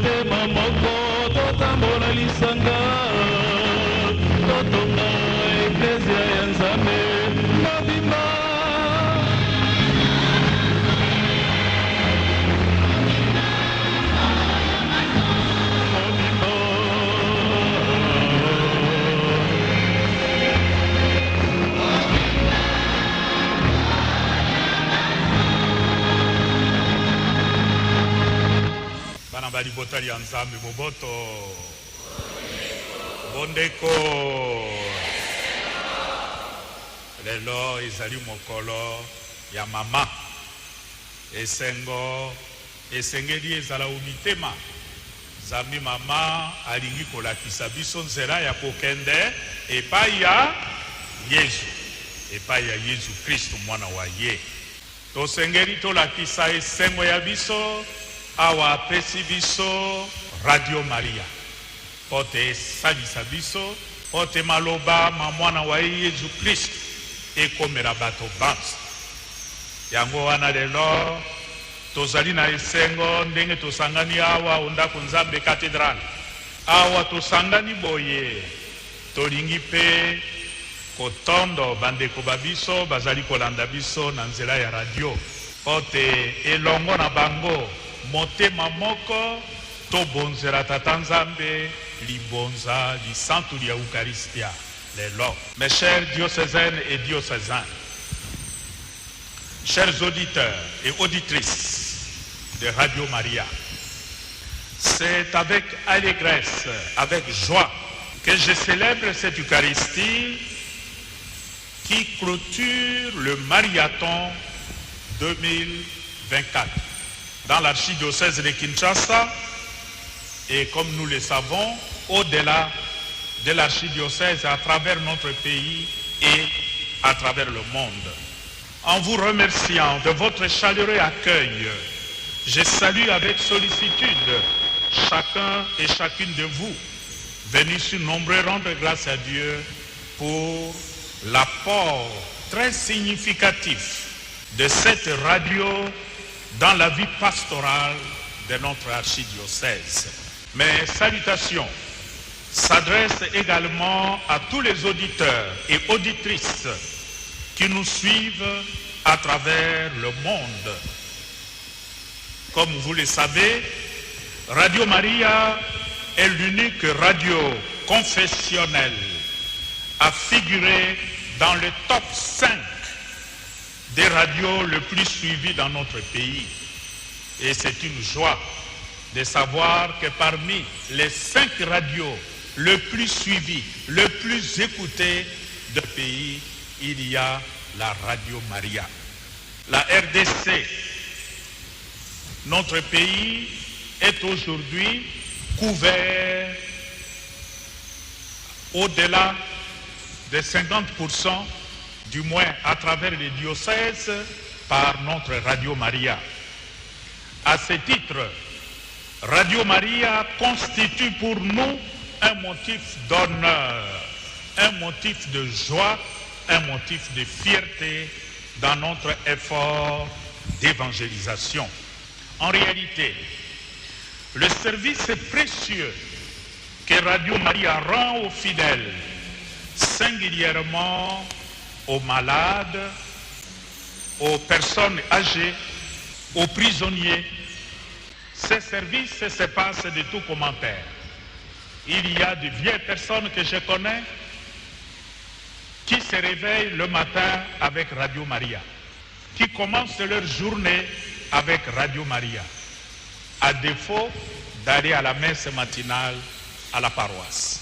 motema moko totambola lisanga totonga eklezia ya Nzambe mobimba. Bali botali ya Nzambe boboto bondeko lelo ezali mokolo ya mama esengeli ezala umitema Nzambe mama alingi kolakisa biso nzela ya kokende epai ya Yesu Kristo mwana wa ye. Tosengeli tolakisa esengo ya biso awa apesi biso Radio Maria pote salisa biso pote maloba mwana wa Yesu Kristo ekomela bato bansi yango wana lelo tozali na esengo ndenge tosangani awa ondako Nzambe katedrale awa tosangani boye tolingi pe kotondo bandeko babiso bazali kolanda biso na nzela ya radio pote elongo na bango motema moko tobonzela tata Nzambe libonza lisantu lia Eucharistia lelo. Mes chers diocésaines et diocésains, chers auditeurs et auditrices de Radio Maria, c'est avec allégresse, avec joie que je célèbre cette Eucharistie qui clôture le marathon 2024 dans l'archidiocèse de Kinshasa et comme nous le savons, au-delà de l'archidiocèse à travers notre pays et à travers le monde. En vous remerciant de votre chaleureux accueil, je salue avec sollicitude chacun et chacune de vous venus si nombreux rendre grâce à Dieu pour l'apport très significatif de cette radio dans la vie pastorale de notre archidiocèse. Mes salutations s'adressent également à tous les auditeurs et auditrices qui nous suivent à travers le monde. Comme vous le savez, Radio Maria est l'unique radio confessionnelle à figurer dans le top 5 des radios les plus suivies dans notre pays. Et c'est une joie de savoir que parmi les 5 radios les plus suivies, les plus écoutées du pays, il y a la Radio Maria. La RDC, notre pays, est aujourd'hui couvert au-delà de 50%, du moins à travers les diocèses, par notre Radio Maria. À ce titre, Radio Maria constitue pour nous un motif d'honneur, un motif de joie, un motif de fierté dans notre effort d'évangélisation. En réalité, le service précieux que Radio Maria rend aux fidèles, singulièrement aux malades, aux personnes âgées, aux prisonniers, ce service se passe de tout commentaire. Il y a de vieilles personnes que je connais qui se réveillent le matin avec Radio Maria, qui commencent leur journée avec Radio Maria, à défaut d'aller à la messe matinale à la paroisse.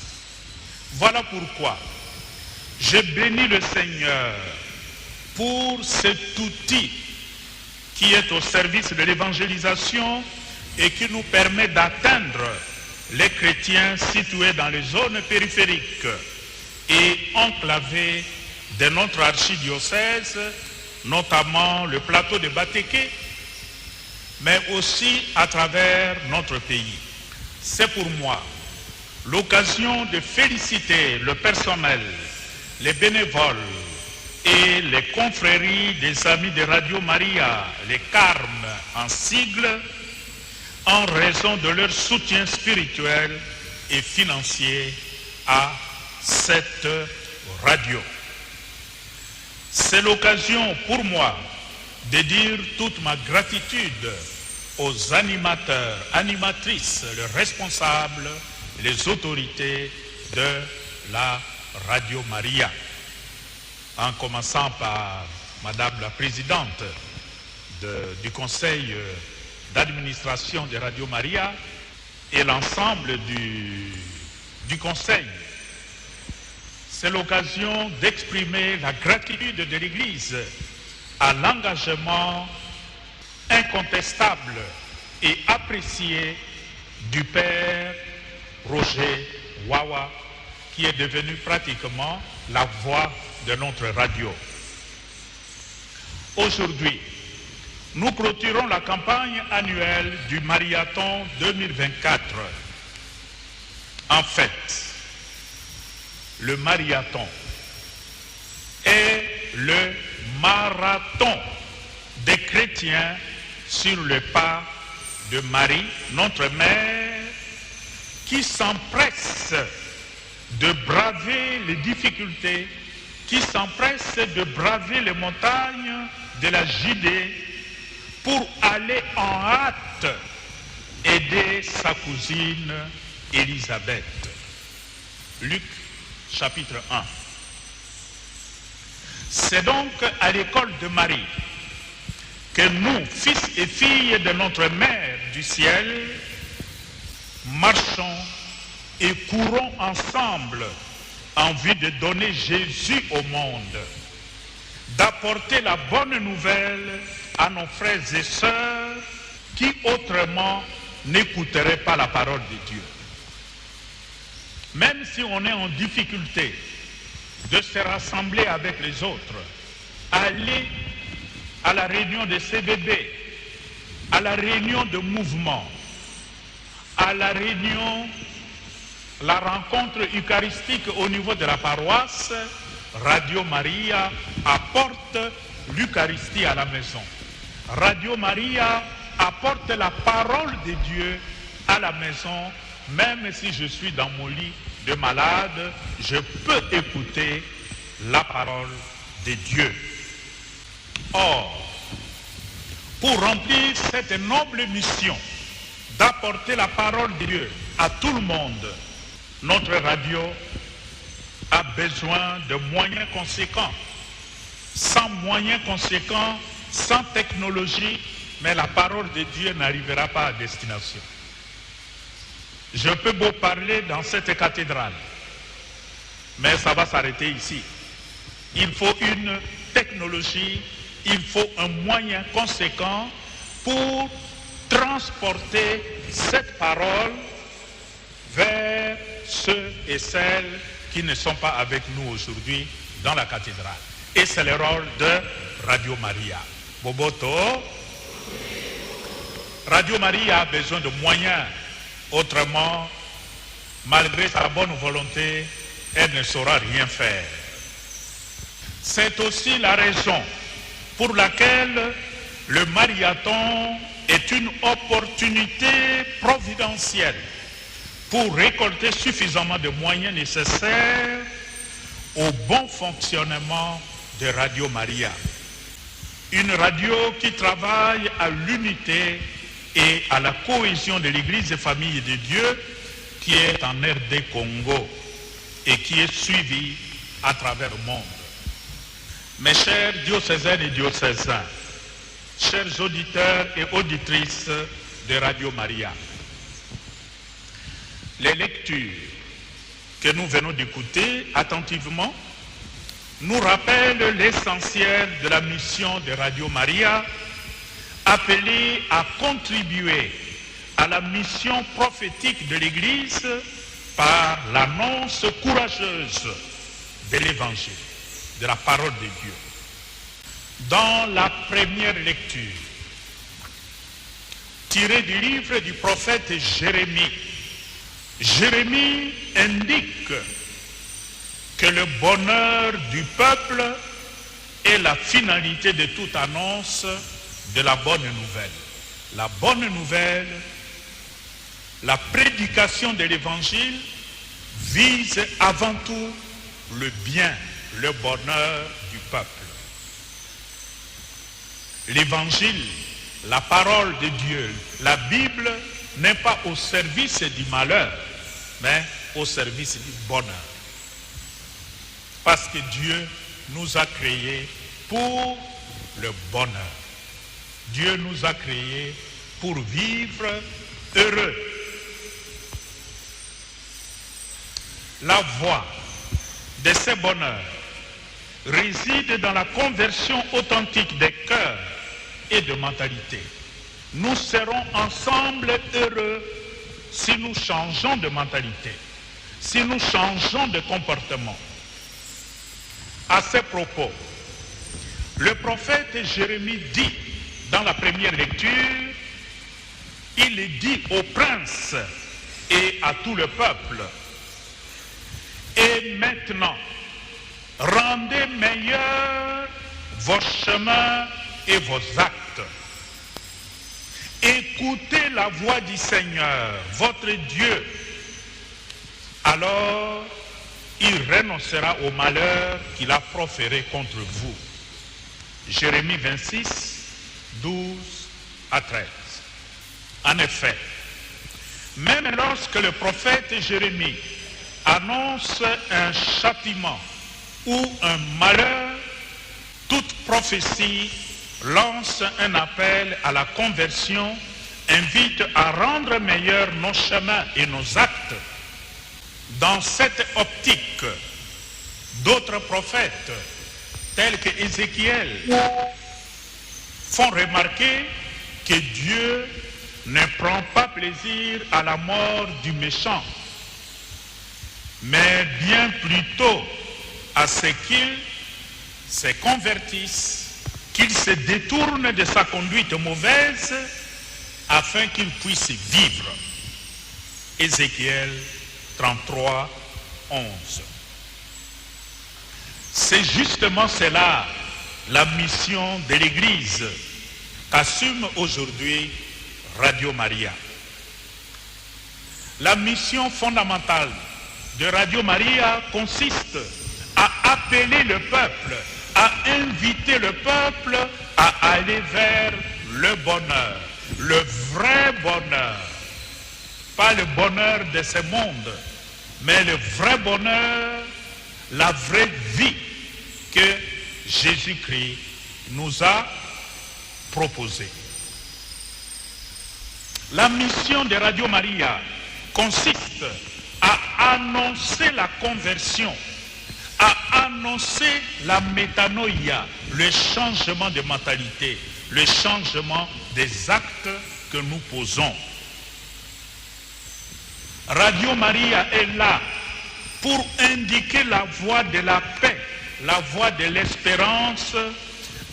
Voilà pourquoi je bénis le Seigneur pour cet outil qui est au service de l'évangélisation et qui nous permet d'atteindre les chrétiens situés dans les zones périphériques et enclavés de notre archidiocèse, notamment le plateau de Batéké, mais aussi à travers notre pays. C'est pour moi l'occasion de féliciter le personnel, les bénévoles et les confréries des amis de Radio Maria, les Carmes en sigle, en raison de leur soutien spirituel et financier à cette radio. C'est l'occasion pour moi de dire toute ma gratitude aux animateurs, animatrices, les responsables, les autorités de la Radio Maria, en commençant par Madame la Présidente du Conseil d'administration de Radio Maria et l'ensemble du Conseil. C'est l'occasion d'exprimer la gratitude de l'Église à l'engagement incontestable et apprécié du Père Roger Wawa, qui est devenu pratiquement la voix de notre radio. Aujourd'hui, nous clôturons la campagne annuelle du Mariathon 2024. En fait, le Mariathon est le marathon des chrétiens sur le pas de Marie, notre mère, qui s'empresse de braver les difficultés, qui s'empresse de braver les montagnes de la Judée pour aller en hâte aider sa cousine Élisabeth. Luc chapitre 1. C'est donc à l'école de Marie que nous, fils et filles de notre Mère du ciel, marchons et courons ensemble en vue de donner Jésus au monde, d'apporter la bonne nouvelle à nos frères et sœurs qui autrement n'écouteraient pas la parole de Dieu. Même si on est en difficulté de se rassembler avec les autres, aller à la réunion de CBB, à la réunion de mouvement, à la réunion, la rencontre eucharistique au niveau de la paroisse, Radio Maria apporte l'Eucharistie à la maison. Radio Maria apporte la parole de Dieu à la maison. Même si je suis dans mon lit de malade, je peux écouter la parole de Dieu. Or, pour remplir cette noble mission d'apporter la parole de Dieu à tout le monde, notre radio a besoin de moyens conséquents. Sans moyens conséquents, sans technologie, mais la parole de Dieu n'arrivera pas à destination. Je peux beau parler dans cette cathédrale, mais ça va s'arrêter ici. Il faut une technologie, il faut un moyen conséquent pour transporter cette parole vers ceux et celles qui ne sont pas avec nous aujourd'hui dans la cathédrale. Et c'est le rôle de Radio Maria. Boboto, Radio Maria a besoin de moyens. Autrement, malgré sa bonne volonté, elle ne saura rien faire. C'est aussi la raison pour laquelle le marathon est une opportunité providentielle pour récolter suffisamment de moyens nécessaires au bon fonctionnement de Radio Maria. Une radio qui travaille à l'unité et à la cohésion de l'Église et famille de Dieu qui est en RD Congo et qui est suivie à travers le monde. Mes chers diocésaines et diocésains, chers auditeurs et auditrices de Radio Maria, les lectures que nous venons d'écouter attentivement nous rappellent l'essentiel de la mission de Radio Maria, appelée à contribuer à la mission prophétique de l'Église par l'annonce courageuse de l'Évangile, de la parole de Dieu. Dans la première lecture, tirée du livre du prophète Jérémie, Jérémie indique que le bonheur du peuple est la finalité de toute annonce de la bonne nouvelle. La bonne nouvelle la prédication de l'évangile vise avant tout le bien, le bonheur du peuple. L'évangile, la parole de Dieu, la Bible n'est pas au service du malheur, mais au service du bonheur. Parce que Dieu nous a créés pour le bonheur. Dieu nous a créés pour vivre heureux. La voie de ce bonheur réside dans la conversion authentique des cœurs et de mentalité. Nous serons ensemble heureux si nous changeons de mentalité, si nous changeons de comportement. À ce propos, le prophète Jérémie dit dans la première lecture, il dit aux princes et à tout le peuple, et maintenant, rendez meilleurs vos chemins et vos actes. Écoutez la voix du Seigneur, votre Dieu. Alors, il renoncera au malheur qu'il a proféré contre vous. Jérémie 26, 12 à 13. En effet, même lorsque le prophète Jérémie annonce un châtiment ou un malheur, toute prophétie lance un appel à la conversion, invite à rendre meilleurs nos chemins et nos actes. Dans cette optique, d'autres prophètes, tels que Ézéchiel, font remarquer que Dieu ne prend pas plaisir à la mort du méchant, mais bien plutôt à ce qu'il se convertisse, qu'il se détourne de sa conduite mauvaise afin qu'il puisse vivre. Ézéchiel 33, 11. C'est justement cela la mission de l'Église qu'assume aujourd'hui Radio Maria. La mission fondamentale de Radio Maria consiste à appeler le peuple, à inviter le peuple à aller vers le bonheur, le vrai bonheur. Pas le bonheur de ce monde, mais le vrai bonheur, la vraie vie que Jésus-Christ nous a proposée. La mission de Radio Maria consiste à annoncer la conversion, à annoncer la métanoïa, le changement de mentalité, le changement des actes que nous posons. Radio Maria est là pour indiquer la voie de la paix, la voie de l'espérance,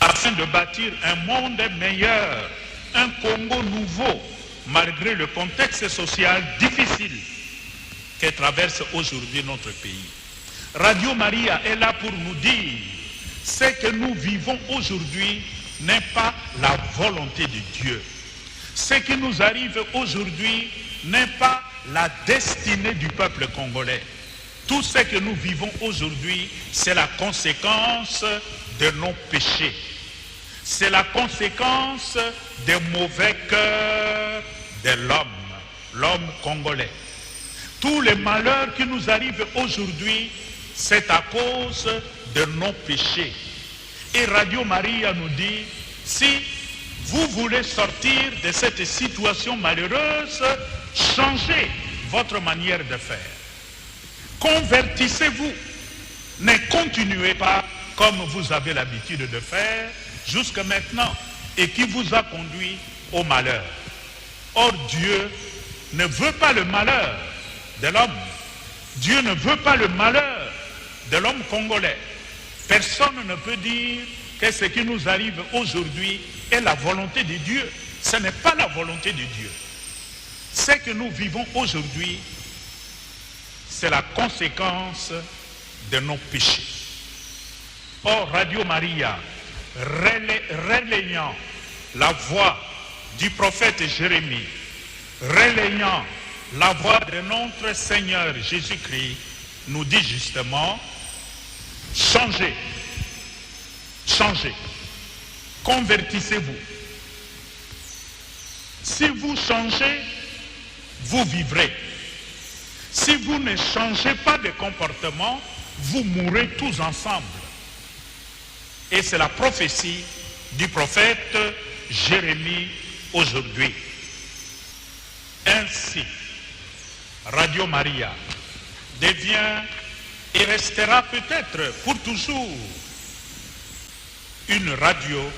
afin de bâtir un monde meilleur, un Congo nouveau, malgré le contexte social difficile que traverse aujourd'hui notre pays. Radio Maria est là pour nous dire ce que nous vivons aujourd'hui n'est pas la volonté de Dieu. Ce qui nous arrive aujourd'hui n'est pas la destinée du peuple congolais. Tout ce que nous vivons aujourd'hui, c'est la conséquence de nos péchés. C'est la conséquence des mauvais cœurs de l'homme congolais. Tous les malheurs qui nous arrivent aujourd'hui, c'est à cause de nos péchés. Et Radio Maria nous dit, si vous voulez sortir de cette situation malheureuse, changez votre manière de faire. Convertissez-vous. Ne continuez pas comme vous avez l'habitude de faire jusqu'à maintenant et qui vous a conduit au malheur. Or, Dieu ne veut pas le malheur de l'homme. Dieu ne veut pas le malheur de l'homme congolais. Personne ne peut dire que ce qui nous arrive aujourd'hui est la volonté de Dieu. Ce n'est pas la volonté de Dieu. Ce que nous vivons aujourd'hui, c'est la conséquence de nos péchés. Or, Radio Maria, relayant la voix du prophète Jérémie, relayant la voix de notre Seigneur Jésus-Christ nous dit justement, changez, changez, convertissez-vous. Si vous changez, vous vivrez. Si vous ne changez pas de comportement, vous mourrez tous ensemble. Et c'est la prophétie du prophète Jérémie aujourd'hui. Ainsi, Radio Maria devient et restera peut-être pour toujours une radio,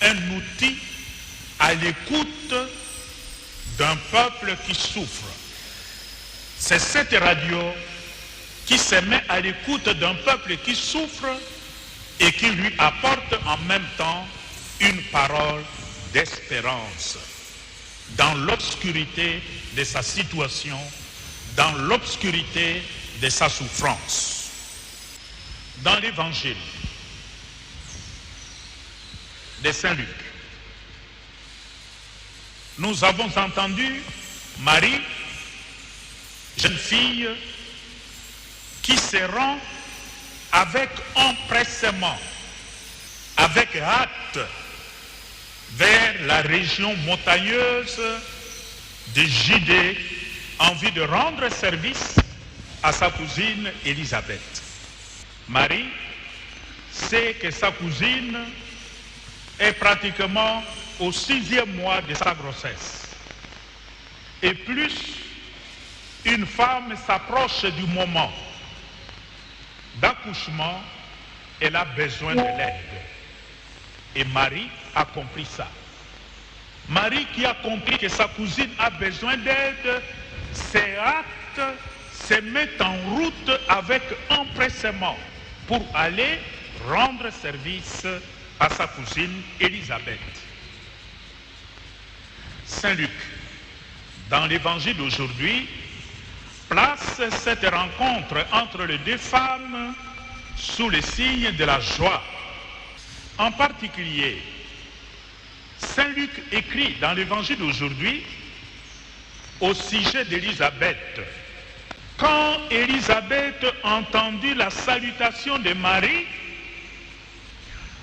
un outil à l'écoute d'un peuple qui souffre. C'est cette radio qui se met à l'écoute d'un peuple qui souffre et qui lui apporte en même temps une parole d'espérance dans l'obscurité de sa situation, dans l'obscurité de sa souffrance. Dans l'évangile de Saint Luc, nous avons entendu Marie, jeune fille, qui se rend avec empressement, avec hâte, vers la région montagneuse de Judée, en vue de rendre service à sa cousine Élisabeth. Marie sait que sa cousine est pratiquement au 6e mois de sa grossesse. Et plus une femme s'approche du moment d'accouchement, elle a besoin de l'aide. Et Marie a compris ça. Marie qui a compris que sa cousine a besoin d'aide, s'est hâte, se met en route avec empressement pour aller rendre service à sa cousine Élisabeth. Saint Luc, dans l'évangile d'aujourd'hui, place cette rencontre entre les deux femmes sous le signe de la joie. En particulier, Saint Luc écrit dans l'évangile d'aujourd'hui au sujet d'Élisabeth. Quand Élisabeth entendit la salutation de Marie,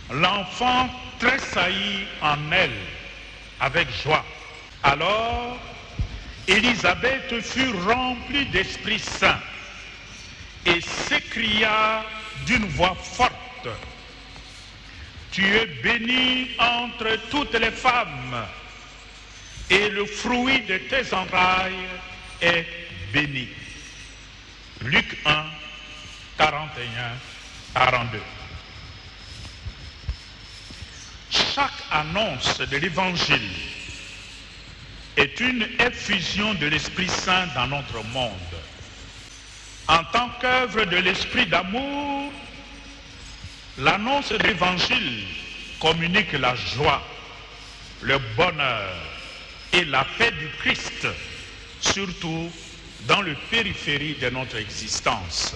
l'enfant tressaillit en elle avec joie. Alors, Élisabeth fut remplie d'Esprit Saint et s'écria d'une voix forte, « Tu es bénie entre toutes les femmes, et le fruit de tes entrailles est béni. » Luc 1, 41-42. Chaque annonce de l'Évangile est une effusion de l'Esprit Saint dans notre monde. En tant qu'œuvre de l'Esprit d'amour, l'annonce de l'Évangile communique la joie, le bonheur et la paix du Christ, surtout dans le périphérie de notre existence.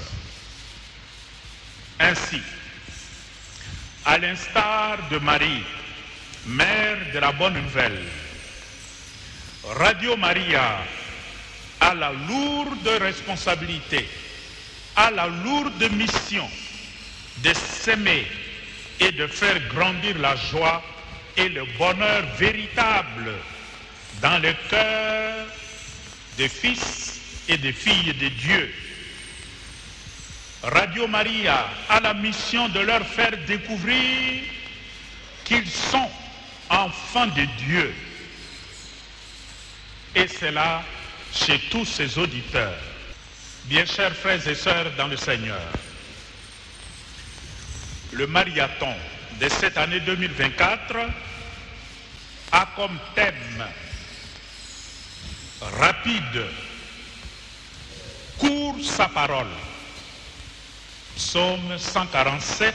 Ainsi, à l'instar de Marie, mère de la bonne nouvelle, Radio Maria a la lourde responsabilité, a la lourde mission de s'aimer et de faire grandir la joie et le bonheur véritable dans le cœur des fils et des filles de Dieu. Radio Maria a la mission de leur faire découvrir qu'ils sont enfants de Dieu. Et c'est là chez tous ses auditeurs. Bien chers frères et sœurs dans le Seigneur, le marathon de cette année 2024 a comme thème rapide, court sa parole. Psaume 147,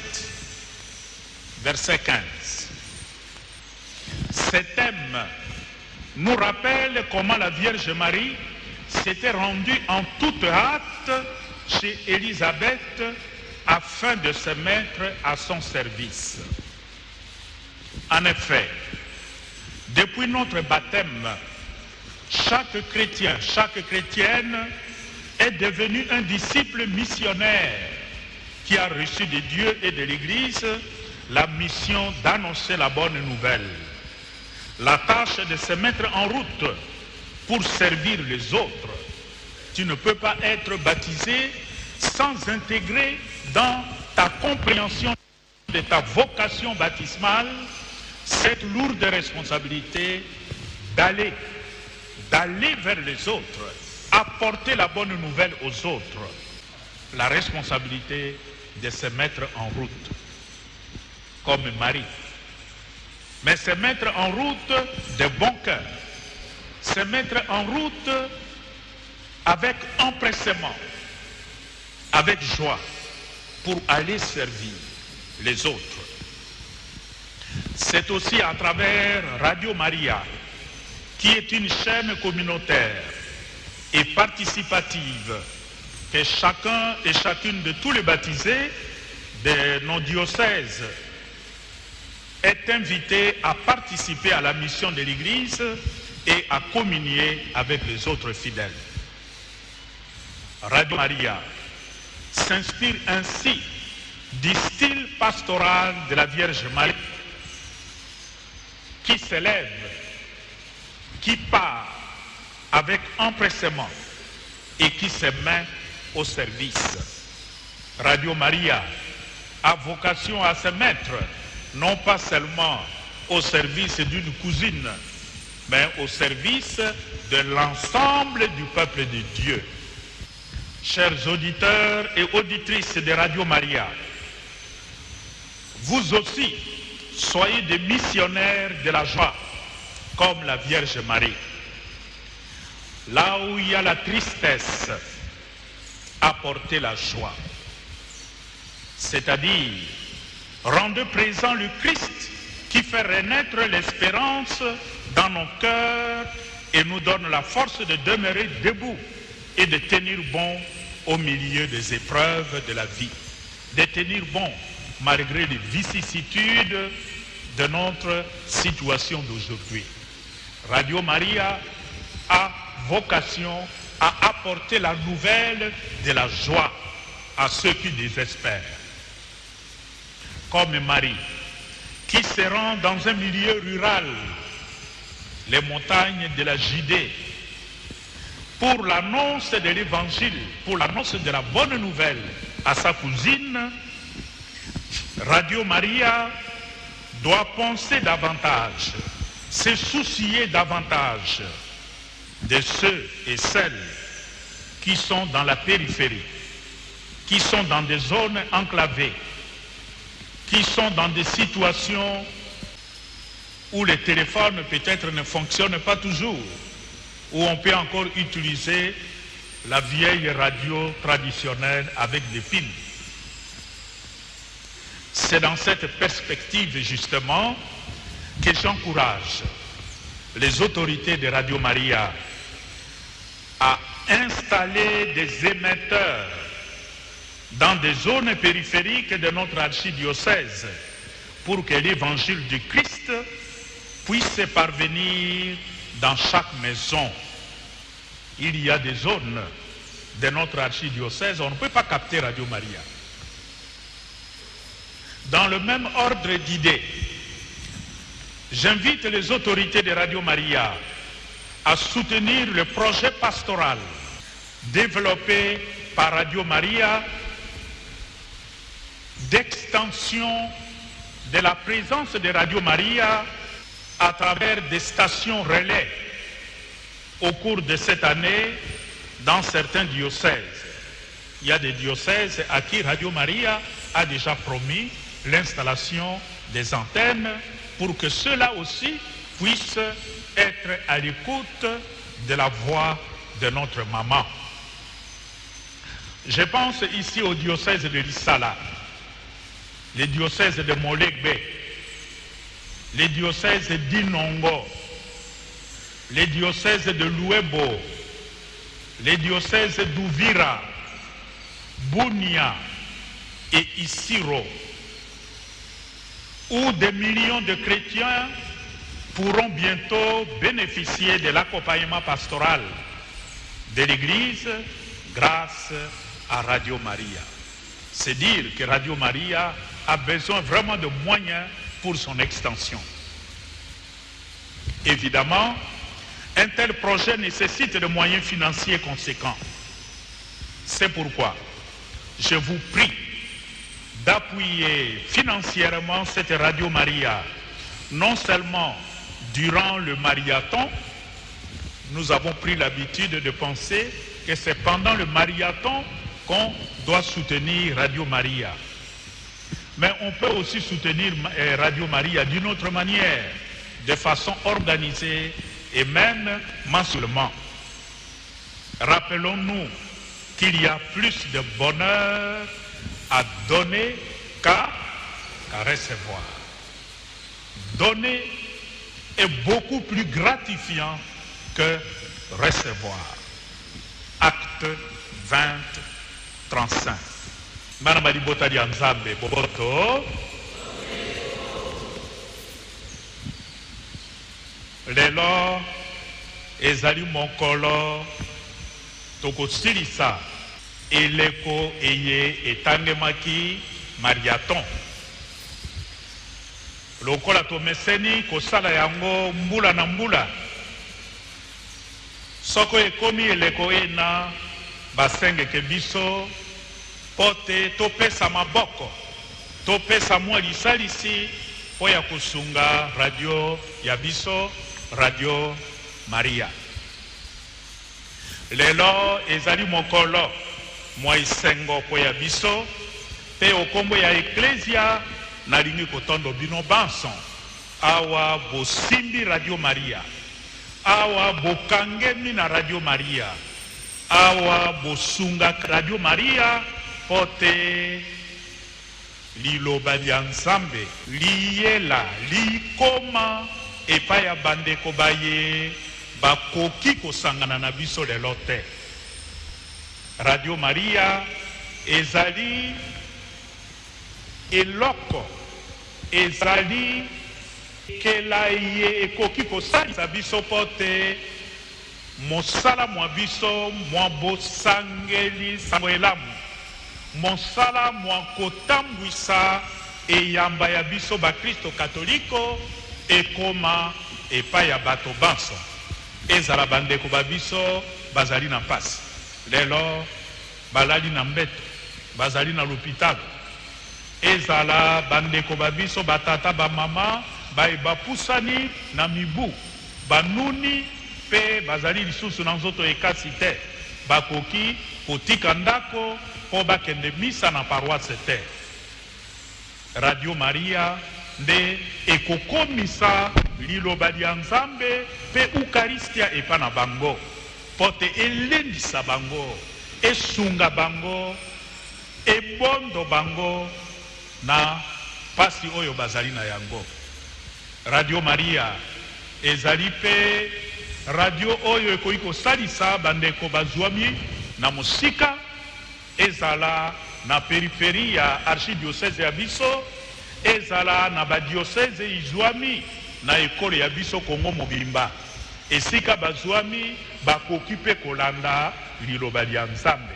verset 15. Ce thème nous rappelle comment la Vierge Marie s'était rendue en toute hâte chez Élisabeth afin de se mettre à son service. En effet, depuis notre baptême, chaque chrétien, chaque chrétienne est devenu un disciple missionnaire qui a reçu de Dieu et de l'Église la mission d'annoncer la bonne nouvelle. La tâche de se mettre en route pour servir les autres. Tu ne peux pas être baptisé sans intégrer dans ta compréhension de ta vocation baptismale cette lourde responsabilité d'aller vers les autres, apporter la bonne nouvelle aux autres. La responsabilité de se mettre en route, comme Marie. Mais se mettre en route de bon cœur, se mettre en route avec empressement, avec joie, pour aller servir les autres. C'est aussi à travers Radio Maria, qui est une chaîne communautaire et participative, que chacun et chacune de tous les baptisés de nos diocèses est invité à participer à la mission de l'Église et à communier avec les autres fidèles. Radio Maria s'inspire ainsi du style pastoral de la Vierge Marie, qui s'élève, qui part avec empressement et qui se met au service. Radio Maria a vocation à se mettre non pas seulement au service d'une cousine, mais au service de l'ensemble du peuple de Dieu. Chers auditeurs et auditrices de Radio Maria, vous aussi, soyez des missionnaires de la joie, comme la Vierge Marie. Là où il y a la tristesse, apportez la joie. C'est-à-dire, rendez présent le Christ qui fait renaître l'espérance dans nos cœurs et nous donne la force de demeurer debout et de tenir bon au milieu des épreuves de la vie. De tenir bon malgré les vicissitudes de notre situation d'aujourd'hui. Radio Maria a vocation à apporter la nouvelle de la joie à ceux qui désespèrent. Comme Marie, qui se rend dans un milieu rural, les montagnes de la Judée, pour l'annonce de l'évangile, pour l'annonce de la bonne nouvelle à sa cousine, Radio Maria doit penser davantage, se soucier davantage de ceux et celles qui sont dans la périphérie, qui sont dans des zones enclavées, qui sont dans des situations où les téléphones peut-être ne fonctionnent pas toujours, où on peut encore utiliser la vieille radio traditionnelle avec des piles. C'est dans cette perspective justement que j'encourage les autorités de Radio Maria à installer des émetteurs dans des zones périphériques de notre archidiocèse pour que l'évangile du Christ puisse parvenir dans chaque maison. Il y a des zones de notre archidiocèse où on ne peut pas capter Radio Maria. Dans le même ordre d'idées, j'invite les autorités de Radio Maria à soutenir le projet pastoral développé par Radio Maria d'extension de la présence de Radio Maria à travers des stations relais au cours de cette année dans certains diocèses. Il y a des diocèses à qui Radio Maria a déjà promis l'installation des antennes pour que ceux-là aussi puissent être à l'écoute de la voix de notre maman. Je pense ici au diocèse de Lissala, les diocèses de Molegbe, les diocèses d'Inongo, les diocèses de Luebo, les diocèses d'Uvira, Bunia et Isiro, où des millions de chrétiens pourront bientôt bénéficier de l'accompagnement pastoral de l'Église grâce à Radio Maria. C'est dire que Radio Maria a besoin vraiment de moyens pour son extension. Évidemment, un tel projet nécessite de moyens financiers conséquents. C'est pourquoi je vous prie d'appuyer financièrement cette Radio Maria, non seulement durant le marathon. Nous avons pris l'habitude de penser que c'est pendant le marathon qu'on doit soutenir Radio Maria. Mais on peut aussi soutenir Radio Maria d'une autre manière, de façon organisée et même mensuellement. Rappelons-nous qu'il y a plus de bonheur à donner qu'à recevoir. Donner est beaucoup plus gratifiant que recevoir. Acte 20, 35. Madame Alibota Dianzambe, Boboto. Lelo, ezali mokolo, tokosilisa, eleko eye etangemaki marathon. Lokola tomeseni kosala yango mbula na mbula. Soko ekomi eleko ena basengeke biso pote topesa maboko, topesa mwa lisalisi po ya kusunga radio ya biso, Radio Maria. Lelo ezali mokolo mwa isengo po ya biso pe okombo ya Ecclesia nalingi kotondo bino banson awa bosimbi Radio Maria, awa bokangemi na Radio Maria, awa bosunga Radio Maria pote liloba lya Nzambe liyela likoma epai ya bandeko baye bakoki kosangana na biso lelo te. Radio Maria ezali eloko, ezali kela ye ekoki kosalisa biso pote mosala mwa biso mwa bosangeli sango elamu, mosala mwa kotambwisa eyamba ya biso bakristo katoliko ekoma epai ya bato banso. Ezala bandeko babiso bazali na mpasi, lelo balali na mbeto, bazali na l'hôpital. Ezala bandeko babiso batata bamama baye bapusani na mibu, banuni pe bazali lisusu na nzoto ekasi te, bakoki kotika ndako po bakende misa na paroisse te. Radio Maria nde ekokomisa liloba lya Nzambe pe Eucharistia epa na bango, pote elendisa bango, esunga bango, ebondo bango na pasi oyo bazali na yango. Radio Maria ezali pe radio oyo ekoki kosalisa bandeko bazwami na mosika, ezala na peripherie ya archidiocese ya biso, ezala na badiocese izwami na ekole ya biso Kongo mobimba, esika bazwami bakoki pe kolanda liloba lya Nzambe,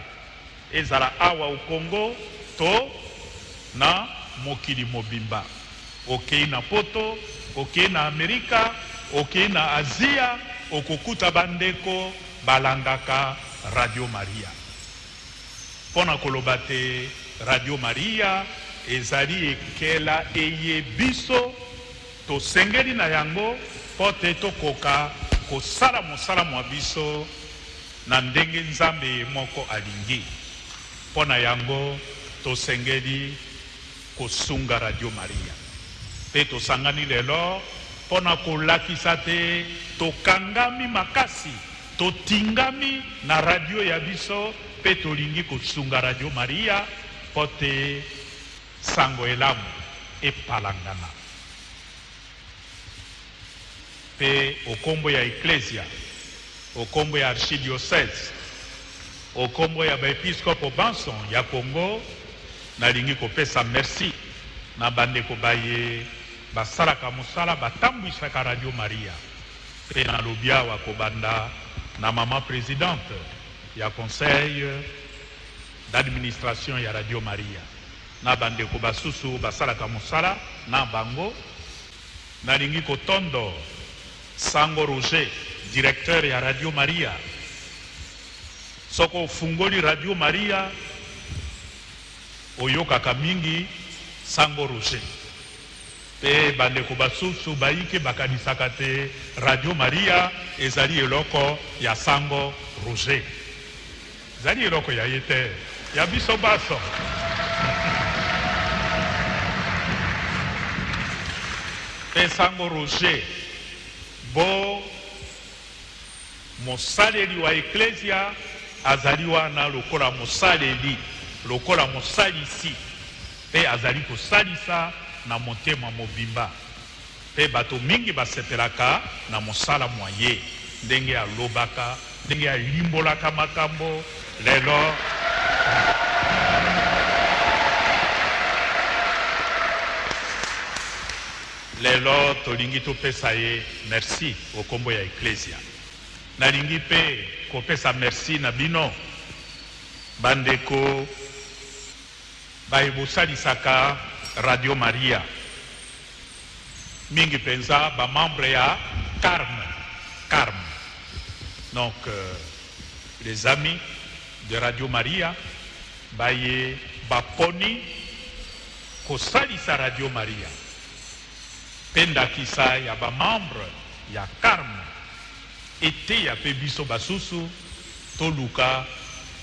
ezala awa au Kongo to na mokili mobimba, okei na poto, okei na Amerika, okei na Asia, okokuta bandeko balandaka Radio Maria. Pona koloba te Radio Maria ezali ekela eye biso tosengeli na yango pote tokoka kosala mosala mwa biso na ndenge Nzambe moko alingi. Pona yango tosengeli kosunga Radio Maria. Pe tosangani lelo pona kolakisa te tokangami makasi, totingami na radio ya biso pe tolingi kosunga Radio Maria pote sango elamu epalangana. Pe okombo ya Ecclesia, okombo ya archidiocese, okombo ya baepiskopo banson ya Congo, nalingi kopesa merci na bandeko baye basalaka mosala batambwisaka Radio Maria. Pe na lobia wa kobanda na maman présidente ya conseil d'administration ya Radio Maria. Na bandeko basusu basalaka mosala na bango. Nalingi kotondo Sango Roger, directeur ya Radio Maria. Soko fungoli Radio Maria oyokaka mingi Sango Roger. Pe bandeko basusu baike bakanisaka te Radio Maria ezali eloko ya Sango Roger. Ezali eloko ya yete ya biso baso. Pe Sango Roger bo mosaleli wa Ecclesia azali wana lokola mosaleli, lokola mosalisi. Pe azali kosalisa na motema mobimba. Pe bato mingi basepelaka na mosala mwaye. Ndenge alobaka, ndenge alimbolaka makambo. Lelo tolingi topesa ye merci au kombo ya Ecclesia. Nalingi pe kopesa merci na bino bandeko bayebosalisaka Radio Maria. Mingi penza ba membre ya Carme. Donc les amis de Radio Maria baye baponi kosalisa Radio Maria. Penda kisa ya ba membre ya Carme ete ya pe biso basusu toluka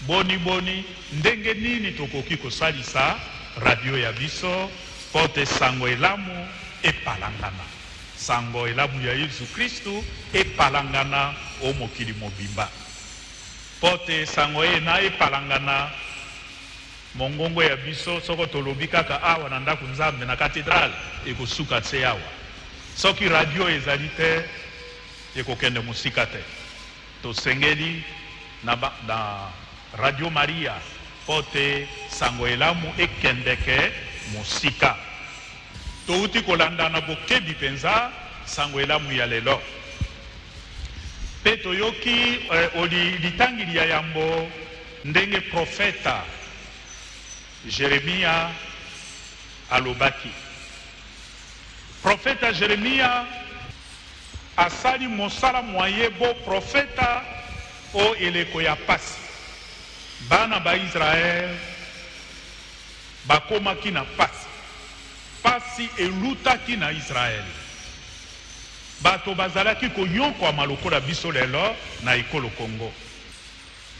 boni ndenge nini tokoki kosalisa radio ya biso pote sango elamu epalangana. Sango elamu ya Yesu Kristu epalangana o mokili mobimba. Pote sango ena epalangana mongongo ya biso soko tolobi kaka awa na ndako nzambe na katedral ekosuka tse awa. Soki radio ezali te ekokende musika te. Tosengeli na Radio Maria pote sango elamu ekendeke musika. Touti kolanda na bokebi penza sango elamu ya lelo. Pe toyoki oli litangili ya yambo ndenge profeta Jeremia alobaki. Profeta Jeremia asali mosala mwaye bo profeta o eleko ya pasi. Bana ba Israel bakomaki na pasi. Pasi elutaki na Israel. Bato bazalaki konyokwa malokola biso lelo na ekolo Kongo.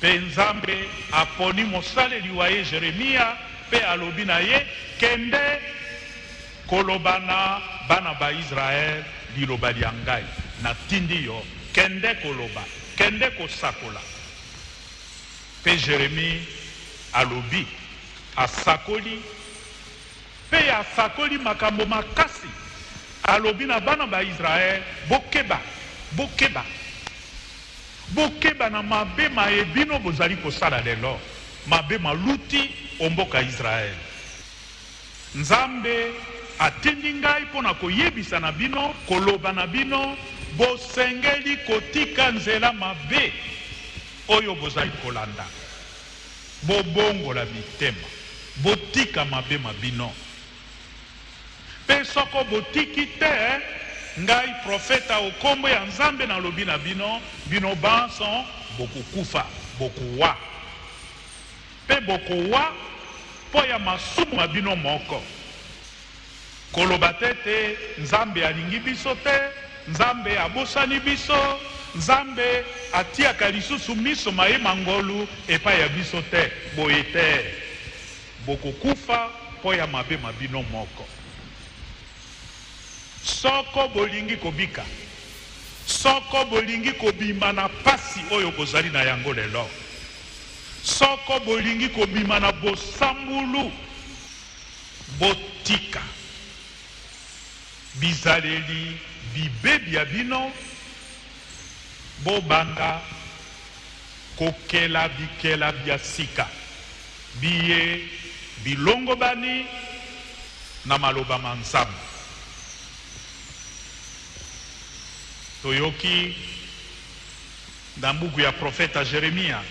Pe Nzambe aponi mosaleli wa ye Jeremia pe alobi na ye kende kolobana bana ba Israel liloba lya ngai na tindi yo kende koloba kende kosakola. Pe Jeremie alobi asakoli pe asakoli makambo makasi alobi na bana ba Israel bokeba na mabe maebino bozali kosala lelo mabe maluti omboka Israel. Nzambe atindi ngai pona koyebisa na bino koloba na bino bosengeli kotika nzela mabe oyo bozali kolanda. Bobongola mitema botika mabe mabino. Pe soko botiki te ngai profeta okombo ya Nzambe na lobi na bino bino banson bokukufa bokuwa. Pe bokuwa po ya masumu mabino moko. Koloba tete Nzambe alingi biso te, Nzambe abosani biso, Nzambe atiaka lisusu miso maye mangolu epa ya biso te, boye te. Bokukufa po ya mabe mabino moko. Soko bolingi kobika, soko bolingi kobima na pasi oyo bozali na yango lelo, soko bolingi kobima na bosambulu botika bizaleli bibebi ya bino bobanda kokela bikela bya sika biye bilongo bani na maloba manzambe. toyoki na mbuku ya profeta Jeremia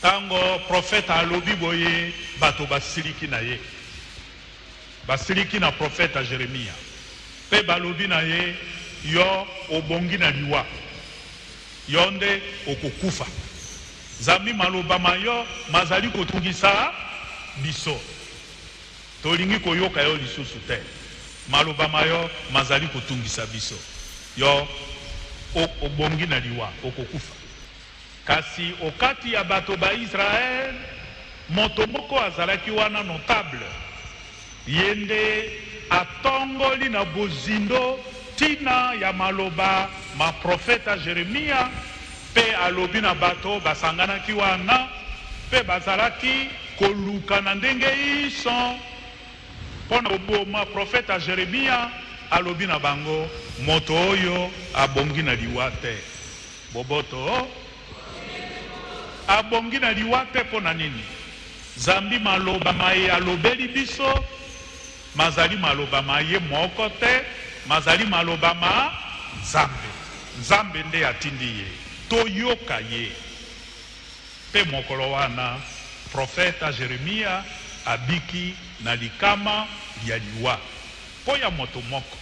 tango profeta alobi boye bato basiliki na ye basiliki na profeta Jeremia pe balobi na ye yo obongi na liwa yo nde okokufa Zambi maloba mayo mazali kotungisa biso tolingi koyoka yo lisusu te maloba mayo mazali kotungisa biso yo obongi na liwa okokufa kasi okati ya bato ba Israel moto moko azalaki wana notable yende atongoli na bozindo tina ya maloba ma profeta Jeremia pe alobi na bato basanganaki wana pe bazalaki koluka na ndenge iso pona oboma profeta Jeremia alobi na bango moto oyo abongi na liwa te boboto abongi na liwa te pona nini Zambi maloba maye alobeli biso mazali maloba maye moko te mazali maloba ma Nzambe nde atindi ye toyoka ye pe mokolo wana profeta Jeremia abiki na likama ya liwa po ya moto moko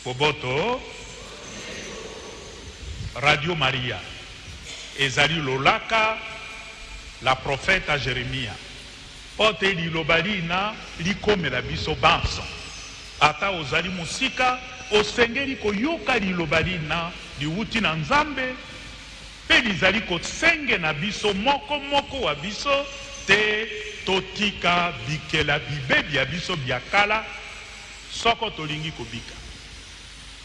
boboto Radio Maria ezali lolaka la profeta Jeremia pote lilobali na likomela biso banso ata ozali musika osengeli koyoka lilobali na liuti na Nzambe pe lizali kosenge na biso moko wa biso te totika bikela bibebi ya biso biakala soko tolingi kobika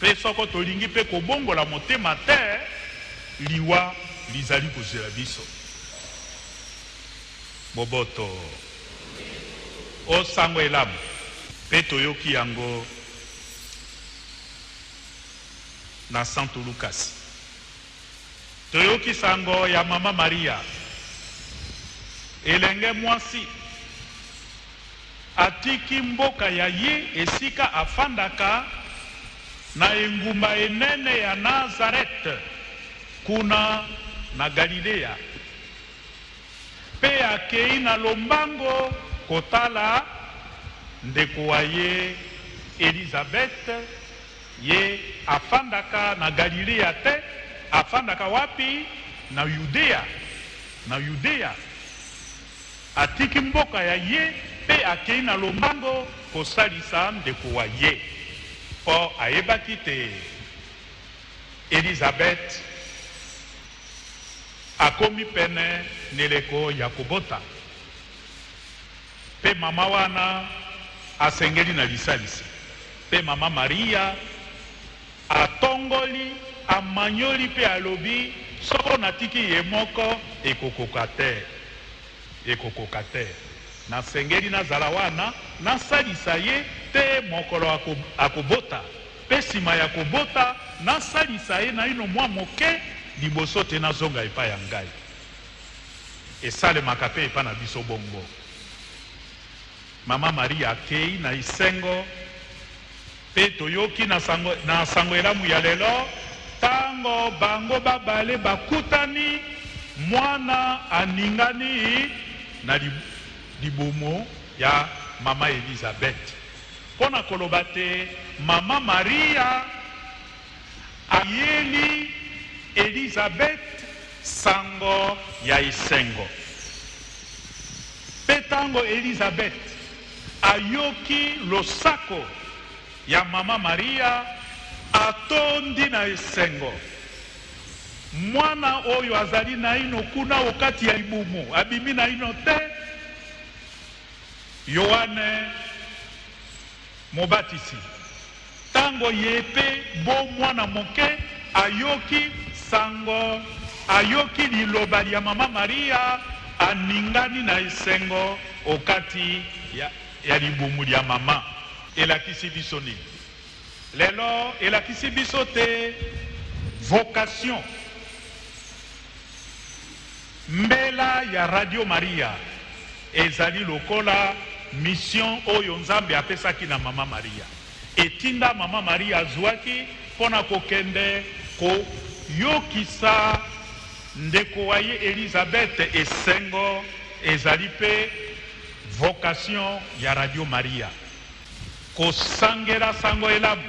pe soko tolingi pe kobongola motema te liwa lizali kozela biso boboto osango elamu pe toyoki yango na Santo Lucas toyoki sango ya mama Maria elenge mwasi atiki mboka ya ye esika afandaka na engumba enene ya Nazareth kuna na Galilea pe akei na lombango kotala ndeko wa ye Elizabeth ye afandaka na Galilea te afandaka wapi na Yudea atiki mboka ya ye pe akei na lombango kosalisa ndeko wa ye po ayebaki te Elizabeth akomi pene neleko ya kobota pe mama wana asengeli na lisalisi pe mama Maria atongoli amanyoli pe alobi soko natiki ye moko ekokoka te nasengeli nazala wana nasalisa ye te mokolo akobota pe sima ya kobota nasalisa ye na ino mwa moke liboso te nazonga epai ya ngai esalemaka pe epai na biso bongo mama Maria akei na isengo pe toyoki na sango elamu ya lelo tango bango babale bakutani mwana aningani na libumu ya mama Elizabeth pona koloba te mama Maria ayeli Elizabeth sango ya isengo pe tango Elizabeth ayoki losako ya mama Maria atondi na esengo mwana oyo azali na ino kuna okati ya libumu abimi na ino te Yohane mobatisi tango yepe bo mwana moke ayoki sango ayoki liloba ya mama Maria aningani na esengo okati ya libumu ya mama elakisi biso nini lelo elakisi biso te vocation mbela ya Radio Maria ezali lokola mission oyo Nzambe apesaki na mama Maria etinda mama Maria azwaki pona kokende koyokisa ndeko wa ye Elizabeth esengo ezali pe vocation ya Radio Maria kosangela sango elamu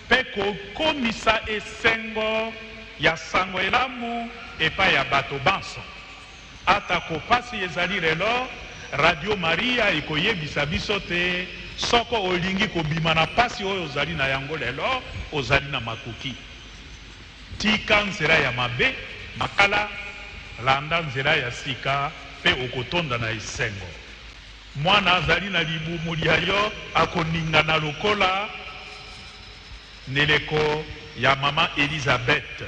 pe kokomisa esengo ya sango elamu epa ya bato banso ata kopasi ezali lelo Radio Maria ikoyebisa biso te soko olingi kobima na pasi oyo ozali na yango lelo ozali na makoki tika nzela ya mabe makala landa nzela ya sika pe okotonda na esengo mwana azali na libumuli yo akoninga na lokola neleko ya mama Elizabeth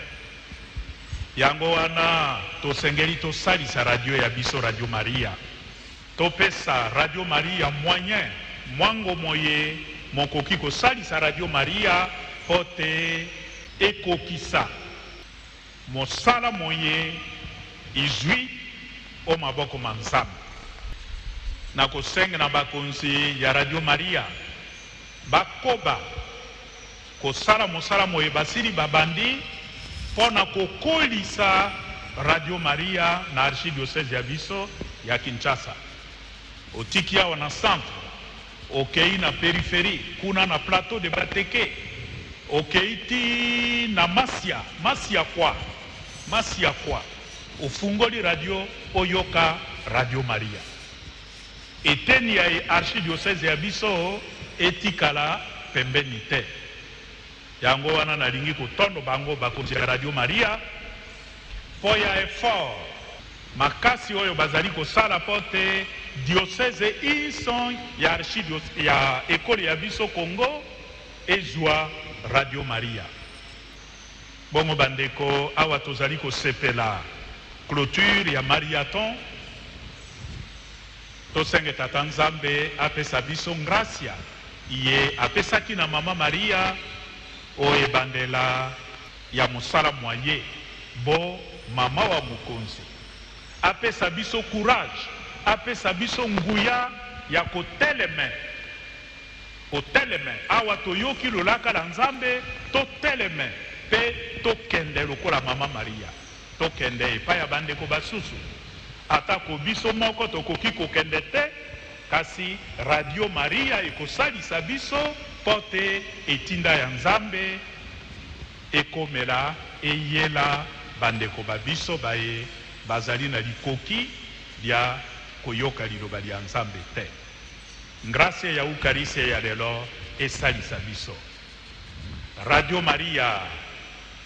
yango wana tosengeli tosalisa radio ya biso Radio Maria topesa Radio Maria moyen mwango moye mokoki kosalisa Radio Maria pote ekokisa mosala moye izwi o maboko manzambe na kosenga na bakonzi ya Radio Maria bakoba kosala mosala moye basili babandi pona kokolisa Radio Maria na archidiocese ya biso ya Kinshasa otiki awa na centre okei na périphérie kuna na plateau de Bateke okei ti na Masia kwa ofungoli radio oyoka Radio Maria eteni ya archidiocese ya biso etikala pembeni te yango wana nalingi kotondo bango bakonzi ya Radio Maria po ya effort makasi oyo bazali kosala pote diocese ison ya archidiocese ya ekole ya biso Congo ezwa Radio Maria bongo bandeko awa tozali kosepela clôture ya marathon tosenge tata nzambe apesa biso gracia iye apesaki na mama Maria oye bandela ya mosala moye bo mama wa mokonzi apesa biso courage apesa biso nguya ya koteleme awa toyoki lolaka la nzambe toteleme pe tokende lokola mama Maria tokende epai ya bandeko basusu atako biso moko tokoki kokende te kasi Radio Maria ekosalisa biso pote etinda ya nzambe ekomela eyela bandeko babiso baye bazali na likoki dia koyoka liloba lya nzambe te gracia ya Eucharistie ya lelo esalisa biso Radio Maria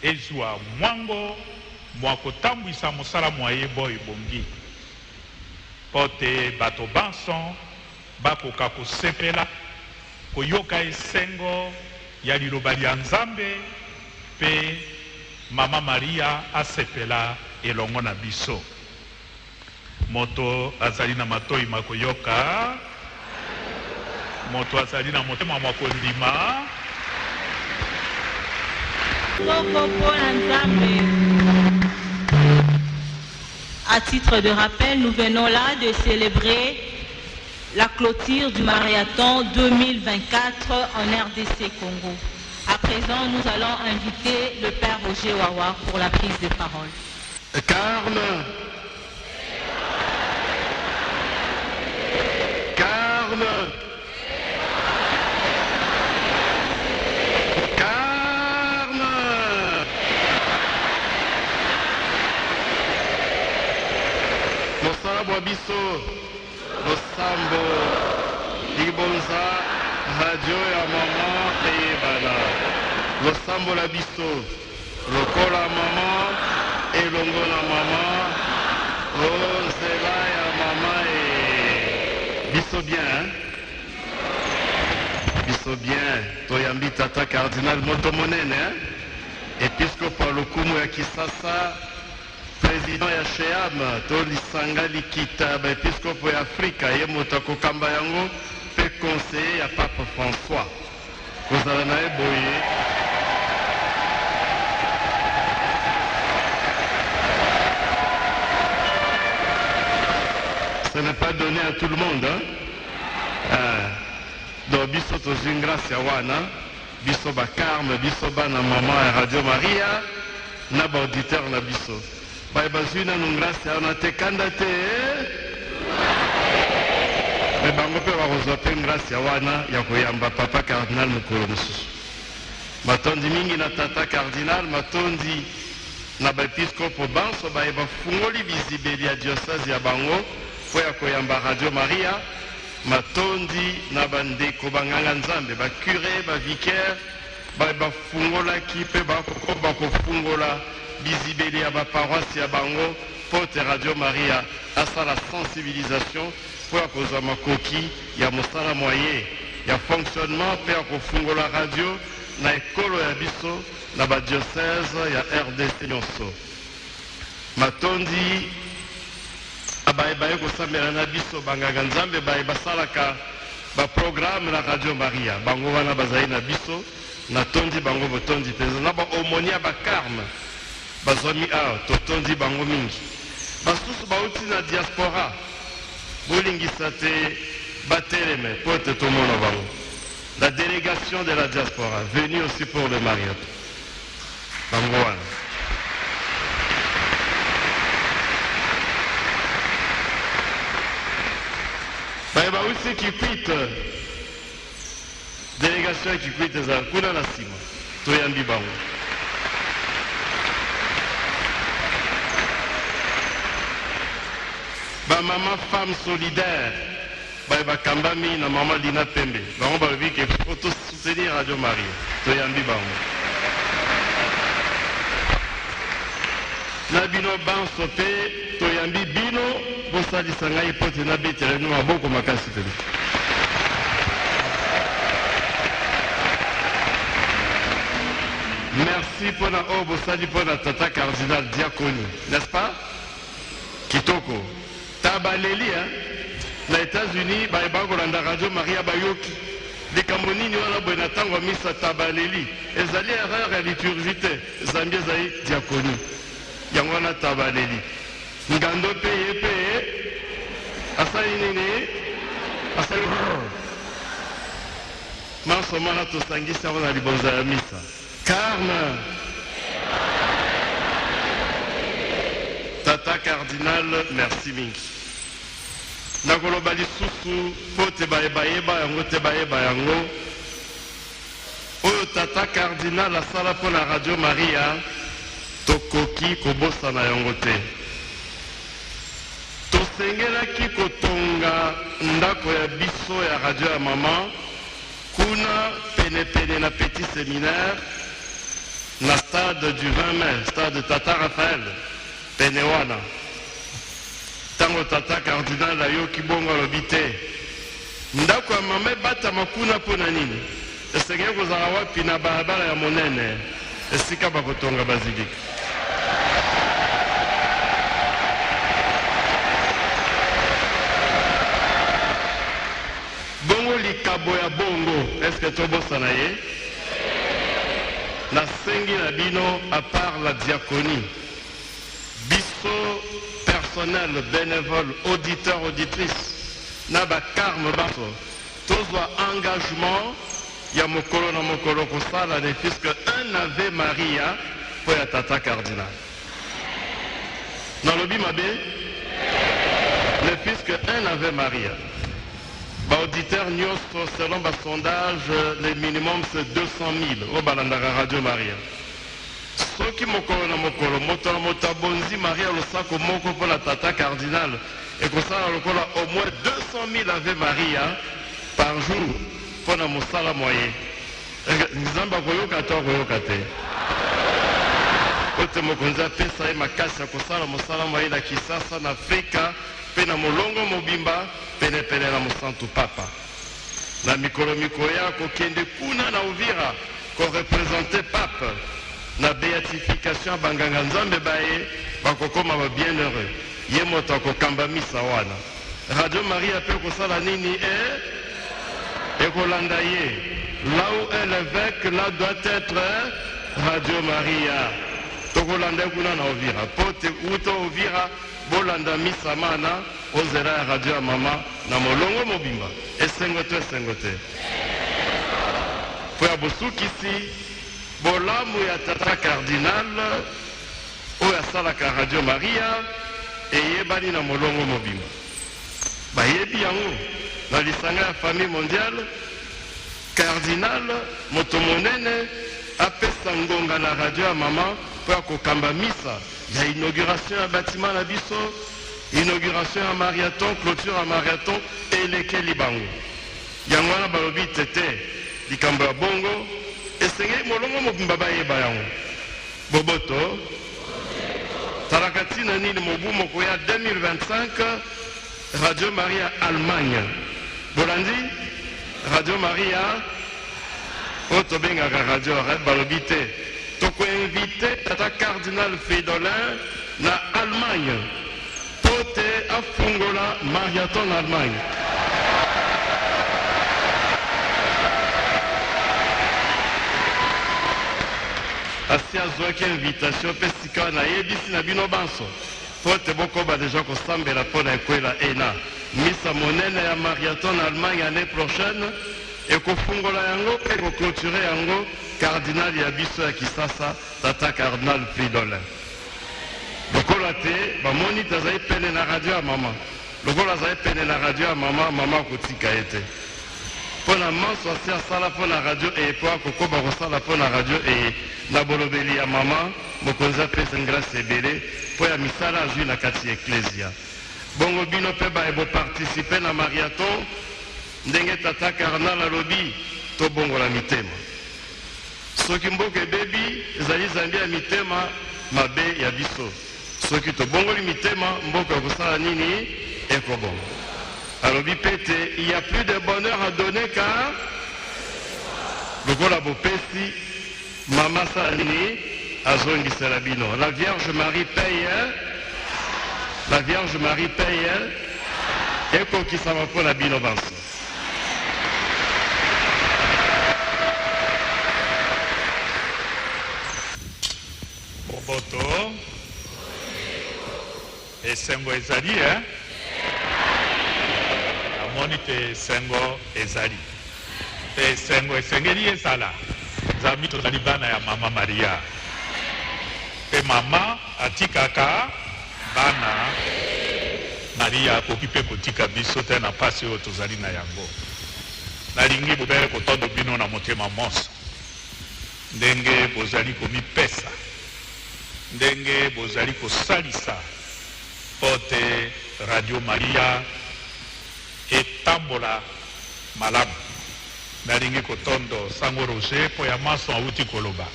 ezwa mwango mwakotambwisa mosala mwaye boy bongi pote bato banson bakoka kosepela koyoka esengo ya liloba lya nzambe pe mama Maria asepela elongo na biso moto azali na matoi makoyoka moto azali na motema makondima À titre de rappel, nous venons là de célébrer la clôture du marathon 2024 en RDC Congo. À présent, nous allons inviter le Père Roger Wawa pour la prise de parole. Carme. Biso Losambo Libonza Radio ya mama Eyebana Losambo la biso Lokola mama Elongo na mama Ozela ya mama Biso bien Biso bien Toyambi tata cardinal Motomonene Episcope Lokumu ya Kisasa Président ya Sheam tolisanga likita ba episcope ya Afrika ye moto kokamba yango pe conseiller ya Papa François kozala na eboye ce n'est pas donné à tout le monde hein? Donc biso tozwi grâce ya wana biso bakarme biso bana mama ya Radio Maria na baauditeur na biso baye bazwi nanu grâce wana te kanda te me bango mpe bakozwa mpe grâce wana ya koyamba papa cardinal mokolo mosusu matondi mingi na tata cardinal matondi na baepiskopo banso baye bafungoli bizibeli ya diocese ya bango mpo ya koyamba Radio Maria matondi na bandeko banganga nzambe bacure bavicaire baye bafungolaki mpe bakofungola bizibeli ya baparoisi ya bango mpo te Radio Maria asala sensibilisation mpo ya kozwa makoki ya mosala moye ya fonctionnement mpe ya kofungola radio na ekolo ya biso na badiocese ya RDC nyonso matondi baye kosambela na biso banganga nzambe baye basalaka baprogramme na Radio Maria bango wana bazali na biso natondi bango botondi mpenza na baomonia bakarme bazwami awa totondi bango mingi basusu bauti na diaspora bolingisa te bateleme mpo ete tomona bango la délégation de la diaspora venue aussi pour le mariage bango wana baye bauti Kikwit délégation ya Kikwit ezala kuna na nsima toyambi bango bamama femme solidaire baye bakambami na mama Lina Pembe bango balobi ke faut soutenir Radio Maria toyambi bango na bino banso mpe toyambi bino bosalisa ngai mpo te nabetela bino maboko makasi pene merci mpona oyo bosali mpona tata cardinal diaconi n'est-ce pas kitoko tabaleli na États-Unis baye bakolanda Radio Maria bayoki likambo nini wana boye na ntango ya misa tabaleli ezali erreur ya liturgie te zambi ezali diakoni yango wana tabaleli ngando mpe ye mpe asali nini asali mansomana tosangisi yango na libonza ya misa karme tata cardinal merci mingi nakoloba lisusu mpo te bayeba yango te bayeba yango oyo tata cardinal asala mpo na Radio Maria tokoki kobosana yango te tosengelaki kotonga ndako ya biso ya radio ya mama kuna penepene na petit séminaire na stade du 20 mai stade tata Raphaël pene wana ntango tata cardinal ayoki bongo alobi te ndako ya mama ebatama kuna mpo na nini esengeli kozala wapi na balabala ya monene esika bakotonga bazilika bongo likabo ya bongo eske tobosana ye nasengi na bino à part la diaconie biso personnel bénévole auditeur auditrice na bakarme baso tozwa engagement ya mokolo na mokolo kosala ne puisque un ave Maria po ya tata cardinal nalobi mabe ne puisque un ave Maria auditeur nyonso selon sondage le minimum c'est 200 000 au balandaka Radio Maria soki mokolo na mokolo moto na moto abonzi Maria losako moko mpo na tata cardinal ekosala lokola au moins 200 000 ave Maria par jour mpo na mosala moye nzambe akoyoka to akoyoka te ote mokonzi apesa ye makasi ya kosala mosala moye na Kisasa na Afrika mpe na molongo mobimba penepene na mosantu papa na mikolo mikoya kokende kuna na Uvira korepresente pape na beatification banganga nzambe baye bakokoma ba bienheureux ye moto akokamba misa wana Radio Maria pe kosala nini ekolanda ye là où est l'évêque là doit être Radio Maria tokolanda kuna na Uvira pote uto Uvira bolanda misa mana ozela ya radio ya mama na molongo mobimba esengo te po ya bosukisi bolamu ya tata cardinal oyo asalaka Radio Maria eyebani na molongo mobimba. Bayebi yango na lisanga ya famille mondiale, cardinal moto monene apesa ngonga na radio ya mama po ya kokamba misa ya inauguration ya bâtiment na biso, inauguration ya marathon, clôture ya marathon elekeli bango. Yango wana balobi tete likambo ya bongo esengeli molongo mobimba bayeba yango. Boboto talaka ntina nini mobu moko ya 2025 Radio Maria Allemagne bolandi Radio Maria oyo tobengaka radio arrête balobi te tokoinvite tata cardinal Fridolin na Allemagne po te afungola marathon na Allemagne. Asi azwaki invitation mpe sika nayebisi na bino banso po te bokoba deja kosambela mpo na ekwela ena misa monene ya marathon na Allemagne année prochaine ekofungola yango mpe ekoclôture yango cardinal ya biso ya Kisasa tata cardinal Fridolin. Lokola te bamoni te azali pene na radio ya mama, lokola azali pene na radio ya mama, mama akotika ye te mpo na manso asi asala mpo na radio eye mpo akokoba kosala mpo na radio eye na bolobeli ya mama mokonzi apesa grâce ebele mpo ya misala azwi na kati ya eklesia. Bongo bino mpe baye boparticipe na marathon ndenge tata cardinal alobi tobongola mitema. Soki mboka ebebi ezali zambi ya mitema mabe ya biso, soki tobongoli mitema mboka ekosala nini ekobongo. Alobi pete il y a plus de bonheur à donner car lokola bopesi mama sala nini azongisela bino. La Vierge Marie paye, la Vierge Marie paye ekokisama mpo na bino banso. Boboto esengo ezali amoni te esengo ezali te esengo esengeli ezala nzambi tozali bana ya mama Maria pe mama atikaka bana Maria akoki mpe kotika biso te na pasi oyo tozali na yango. Nalingi bobele kotondo bino na motema monso ndenge bozali komipesa, ndenge bozali kosalisa po te Radio Maria etambola malamu. Nalingi kotondo Sango Roger po ya maso auti koloba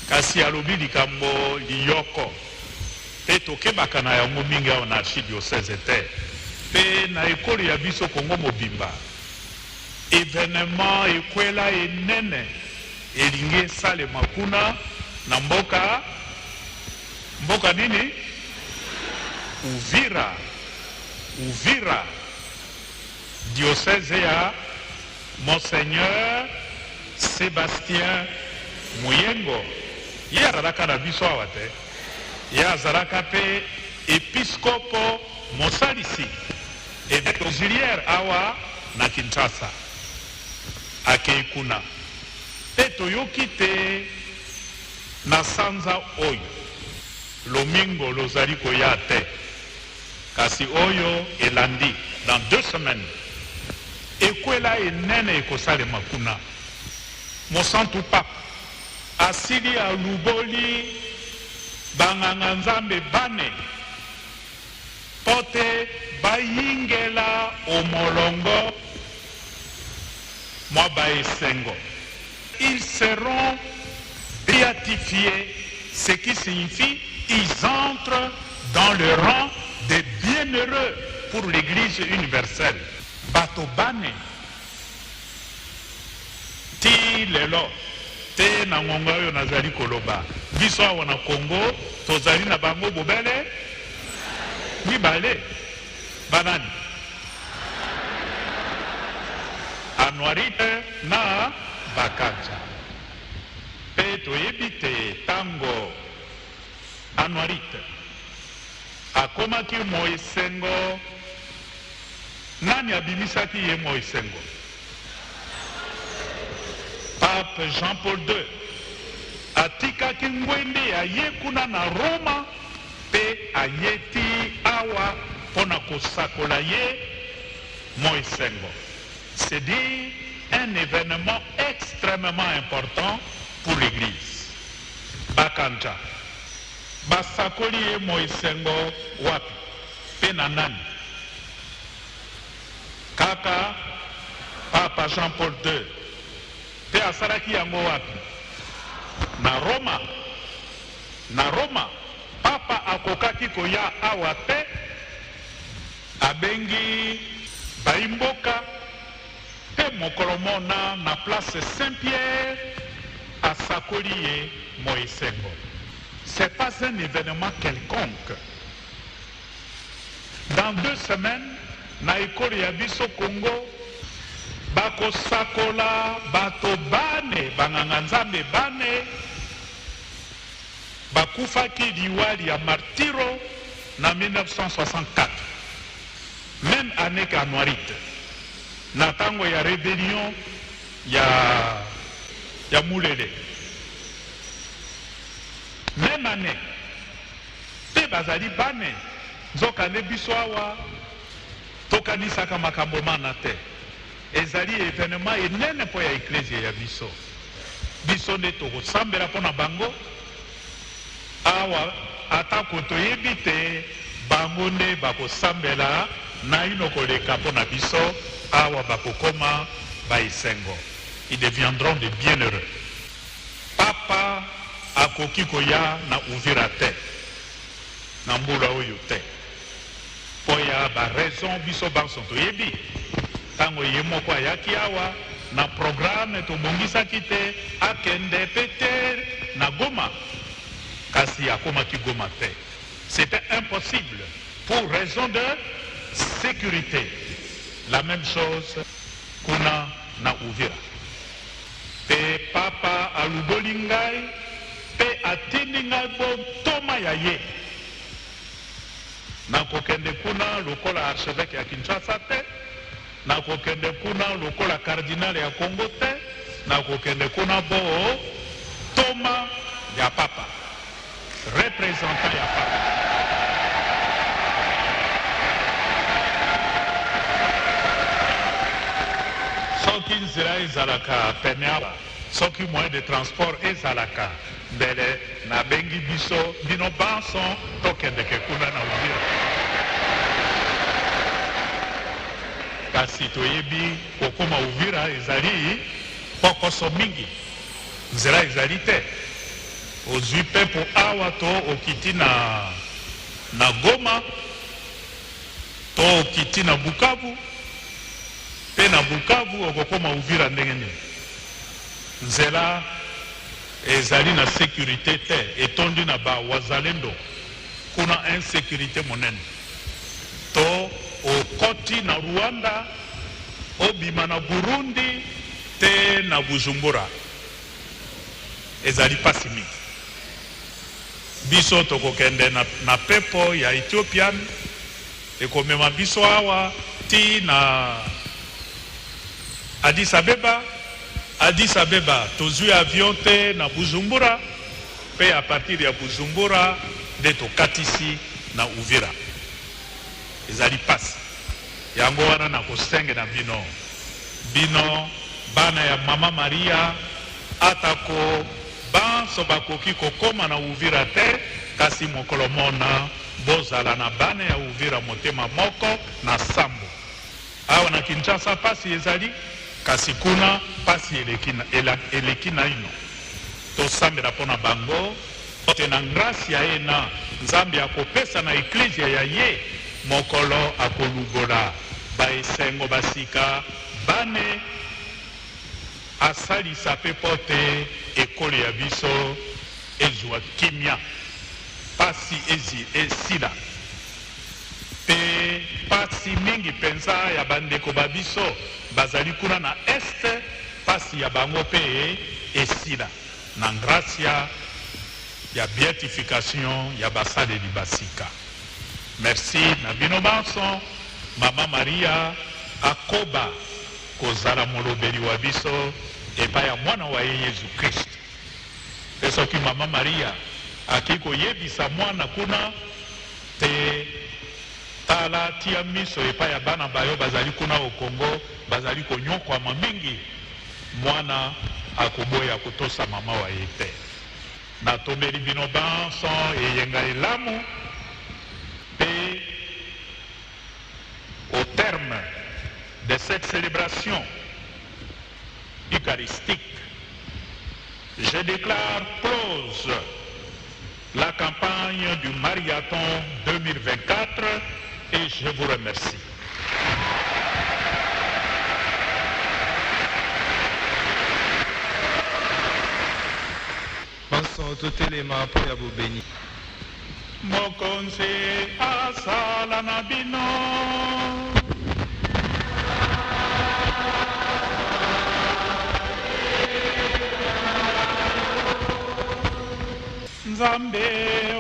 kasi alobi likambo liyoko pe tokebaka na yango mingi awa na archidiocese te pe na ekolo ya biso Kongo mobimba. Evenement ekwela enene elingi esalema kuna na mboka nini Uvira diocèse ya Monseigneur Sébastien Muyengo. Ye azalaka na biso awa te, ye azalaka pe episkopo mosalisi évêque auxiliaire awa na Kinshasa akei kuna pe toyoki te na sanza oyo lomingo lozali koya te kasi oyo elandi dans 2 semaines ekwela enene ekosalema kuna. Mosantu Pape asili aluboli banganga nzambe bane pote bayingela omolongo mwa baesengo. Ils seront béatifiés, ce qui signifie ils entrent dans le rang des bienheureux pour l'Église universelle. Batobane ti lelo te na ngongo oyo nazali koloba biso awa na Congo tozali na bango bobele mibale banani Anuarite na Bakaja pe toyebi te tango Anuarite akomaki moesengo. Nani abimisaki ye moesengo? pape Jean-Paul II atikaki ngwende aye kuna na Roma pe ayeti awa pona kosakola ye moisengo. C'est dire un événement extrêmement important pour l'église. Bakanja basakoli ye moisengo wapi pe na nani? Kaka papa Jean-Paul II pe asalaki yango wapi? Na Roma. Na Roma papa akokaki koya awa te, abengi baimboka pe mokolo mona na place Saint-Pierre asakoli ye moisengo. C'est pas un événement quelconque. Dans 2 semaines na ekolo ya biso Congo bakosakola bato bane banganga nzambe bane bakufaki liwali ya martiro na 1964, même année qu'Anuarite na tango ya rébellion ya Mulele, même année pe bazali bane nzokande biso awa tokanisaka makambo mana te. Ezali événement enene mpo ya eklezia ya biso. Biso nde tokosambela mpo na bango awa atako toyebi te bango nde bakosambela na ino koleka mpo na biso awa bakokoma baisengo. Ils deviendront des bienheureux. Papa akoki koya na Uvira te na mbula oyo te po ya baraison biso banso toyebi. Tango ye moko ayaki awa na programme tobongisaki te akende pete na Goma, kasi akomaki Goma te. C'était impossible pour raison de sécurité. La même chose kuna na Uvira. Pe papa aluboli ngai pe atindi ngai botoma ya ye na kokende kuna lokola archevêque ya Kinshasa te, na kokende kuna lokola cardinal ya Congo te, na kokende kuna bo toma ya papa, représentant ya papa. Soki nzela ezalaka pene awa, soki moyen de transport ezalaka mbele na bengi biso bino banso tokendeke kuna na Uvira. Kasi toyebi kokoma Uvira ezali pokoso mingi, nzela ezali te. Ozwi pepo awa to okiti na Goma to okiti na Bukavu, pe na Bukavu okokoma Uvira ndenge nini. Nzela ezali na sécurité te, etondi na ba wazalendo kuna insécurité monene. To okoti na Rwanda, obima na Burundi te na Bujumbura, ezali pasi mingi. Biso tokokende na pepo ya Ethiopian ekomema biso awa ti na Addis Abeba tozwi avion te na Bujumbura, pe a partir ya Bujumbura de tokatisi na Uvira. Ezali pasi yango wana na kosenge na bino bana ya mama Maria atako banso bakoki kokoma na Uvira te, kasi mokolo mona bozala na bana ya Uvira motema moko na sambo. Awa na Kinshasa pasi ezali, kasi kuna pasi eleki na ino. Tosambela pona bango ote na grâce ya ena Nzambe akopesa na eklezia ya ye mokolo akolubola baesengo basika bane asalisa pe pote ekolo ya biso ezwa kimia pasi esila pe pasi mingi penza ya bandeko babiso bazali kuna na este, pasi ya bango pe esila na gracia ya beatification ya basaleli basika. Merci na bino banso mama Maria akoba kozala molobeli wa biso epai ya mwana wa ye Yesu Kristo. Pe soki mama Maria akiki koyebisa mwana kuna te tala tia miso epai ya bana bayo bazali kuna au Kongo bazali konyokwama mingi, mwana akoboya kotosa mama wa ye te. Natombeli bino banso eyenga elamu pe au terme de cette célébration eucharistique, je déclare close la campagne du marathon 2024 et je vous remercie. totelema mpo ya bobeni. Mokonzi asala na bino. Nzambe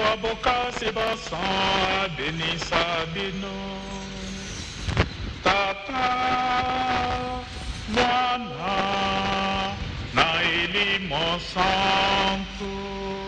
wa bokasi basan abenisa bino. Tata, Mwana, na Elimo Santo.